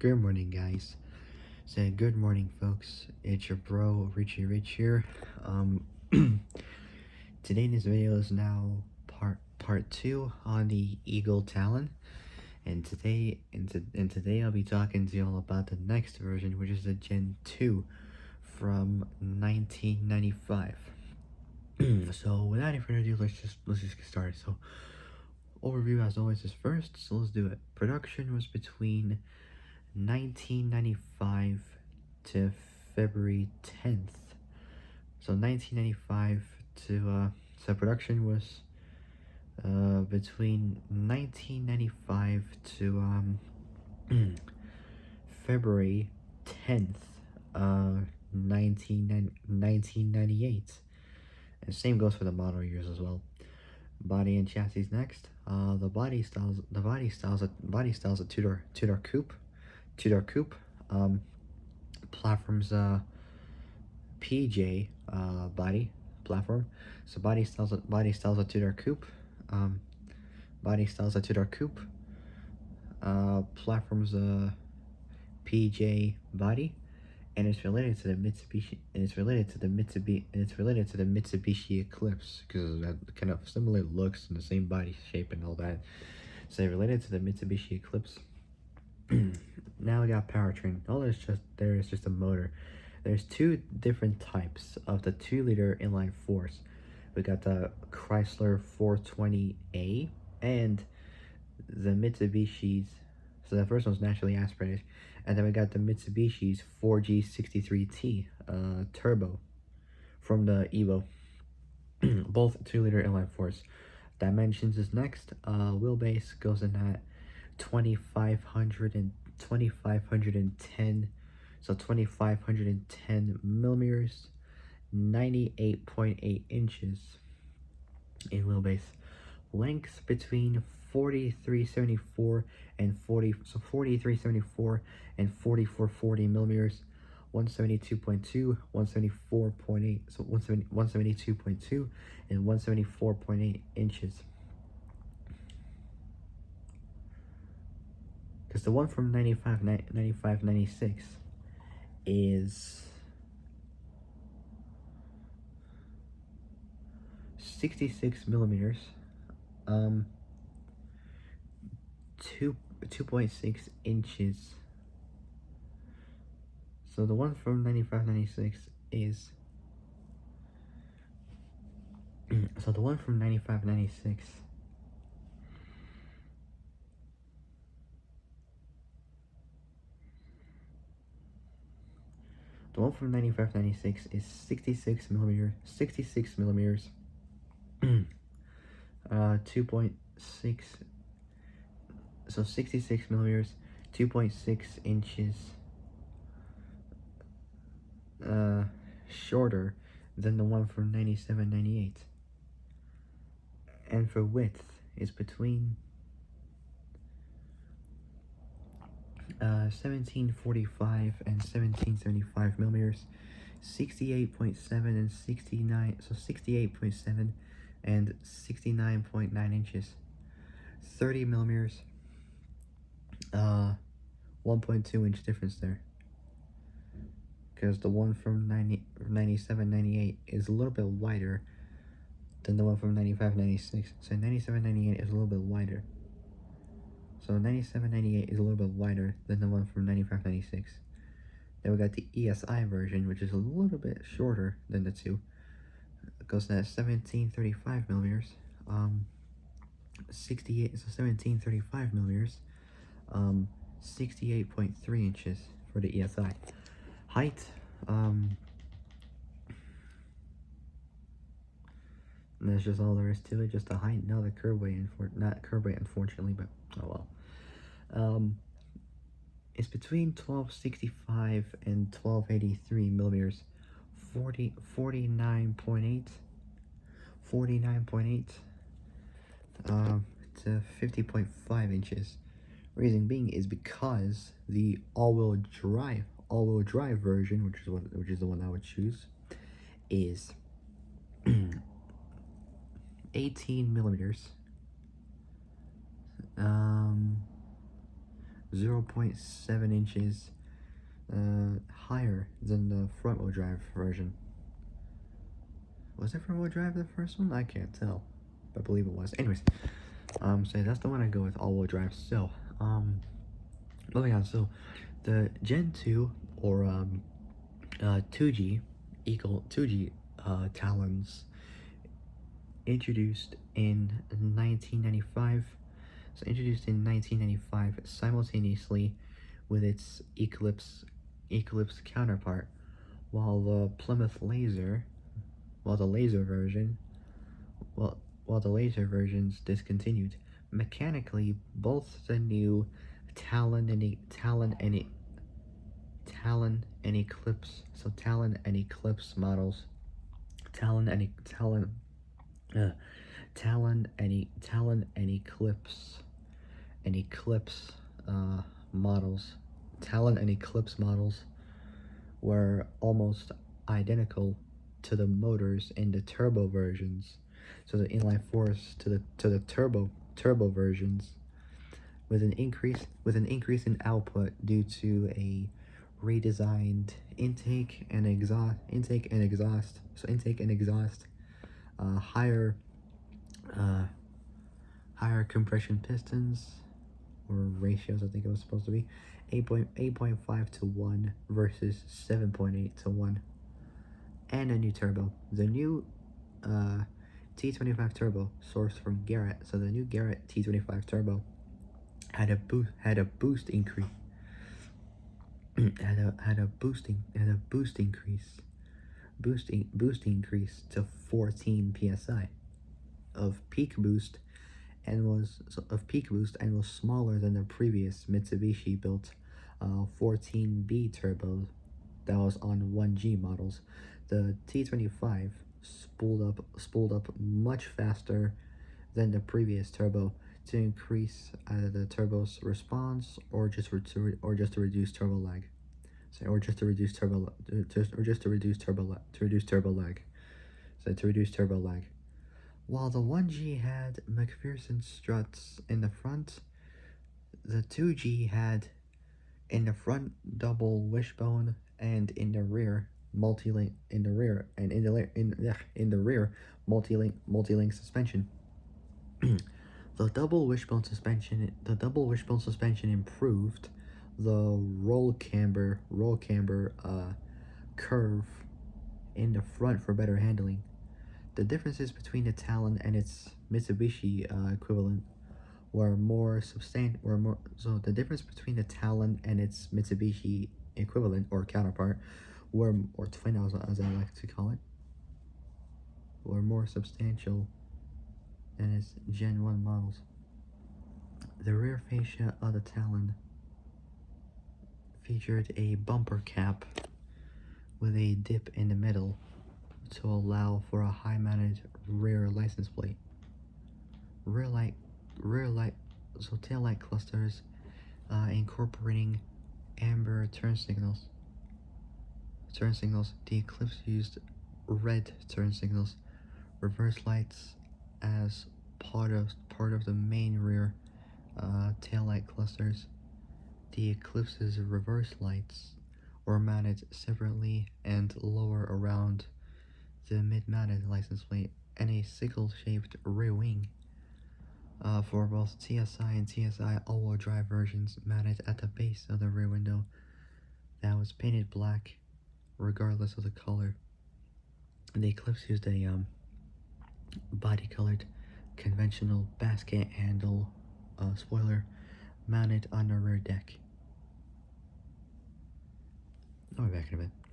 Good morning, guys. Say good morning, folks. It's your bro, Richie Rich here. Um, today this video is now part two on the Eagle Talon, and today I'll be talking to y'all about the next version, which is the Gen 2 from 1995. So without any further ado, let's just get started. So overview as always is first, so let's do it. Production was between 1995 to February 10th. So 1995 to so production was between 1995 to February 10th, 1998. And same goes for the model years as well. Body and chassis next. The body styles a two-door coupe. Platforms PJ body platform. So body styles a two-door coupe. Body styles a two-door coupe. Platforms PJ body, and it's related to the Mitsubishi. And it's related to the Mitsubishi Eclipse because that kind of similar looks and the same body shape and all that. So related to the Mitsubishi Eclipse. Now we got powertrain. There is just a motor. There's two different types of the 2-liter inline fours. We got the Chrysler 420A and the Mitsubishi's. So the first one's naturally aspirated, and then we got the Mitsubishi's 4G63T turbo from the Evo. Both 2-liter inline fours. Dimensions is next. Wheelbase goes in at 2510, so 2510 millimeters, 98.8 inches in wheelbase. Length between 4374 and 4374 and 4440 millimeters, 172.2, 174.8, so 172.2 and 174.8 inches. Because the one from 96 is 66 millimeters, 2.6 inches. So the one from 96 is so the one from 96 The one from 96 is 66 millimeters, 2.6, so 66 millimeters, 2.6 inches, shorter than the one from 97-98. And for width is between 1745 and 1775 millimeters, 68.7 and 69, so 68.7 and 69.9 inches, 30 millimeters, 1.2 inch difference there, because the one from 97-98 is a little bit wider than the one from 95-96. So 97-98 is a little bit wider. So 97-98 is a little bit wider than the one from 95-96. Then we got the ESI version, which is a little bit shorter than the two. It goes to 1735 millimeters, 68, so 1735 millimeters, 68.3 inches for the ESI. Height, and that's just all there is to it, just the height, not the curb weight, not curb weight unfortunately, but oh well. It's between 1265 and 1283 millimeters, 49.8 to 50.5 inches. Reason being is because the all-wheel drive version, which is the one I would choose, is 18 millimeters, 0.7 inches higher than the front-wheel drive version. Was it front-wheel drive the first one? I can't tell. I believe it was. Anyways, so that's the one I go with, all-wheel drive. So, moving on. So, the Gen 2 or 2G equal 2G Talons introduced in 1995. So introduced in 1995 simultaneously with its Eclipse counterpart, while the Plymouth Laser, while the laser version, while the laser versions discontinued. Mechanically, both the new Talon and Eclipse, so Talon and Eclipse models, Talon and uh, Talon and Eclipse models, Talon and Eclipse models were almost identical to the motors in the turbo versions, so the inline force to the turbo versions, with an increase in output due to a redesigned intake and exhaust. So intake and exhaust, higher compression pistons, or ratios, I think it was supposed to be 8.5 to 1 versus 7.8 to 1, and a new turbo. The new T25 turbo, sourced from Garrett. So the new Garrett T25 turbo had a boost increase boost increase to 14 psi of peak boost, and was smaller than the previous Mitsubishi built 14B turbo that was on 1G models. The T25 spooled up much faster than the previous turbo to increase either the turbo's response or just to reduce turbo lag. So, or just to reduce turbo lag. So to reduce turbo lag. While the 1G had McPherson struts in the front, the 2G had in the front double wishbone, and in the rear multi-link multi-link suspension. The double wishbone suspension improved the roll camber curve in the front for better handling. The differences between the Talon and its Mitsubishi equivalent were more substantial. So the difference between the Talon and its Mitsubishi equivalent or counterpart or twin, as I like to call it, were more substantial than its Gen 1 models. The rear fascia of the Talon featured a bumper cap with a dip in the middle to allow for a high-mounted rear license plate. So tail light clusters incorporating amber turn signals. The Eclipse used red turn signals. Reverse lights as part of the main rear tail light clusters. The Eclipse's reverse lights were mounted separately and lower around the mid-mounted license plate, and a sickle-shaped rear wing for both TSI and TSI all-wheel drive versions mounted at the base of the rear window that was painted black regardless of the color. The Eclipse used a body-colored conventional basket handle spoiler mounted on the rear deck. I'll be back in a bit.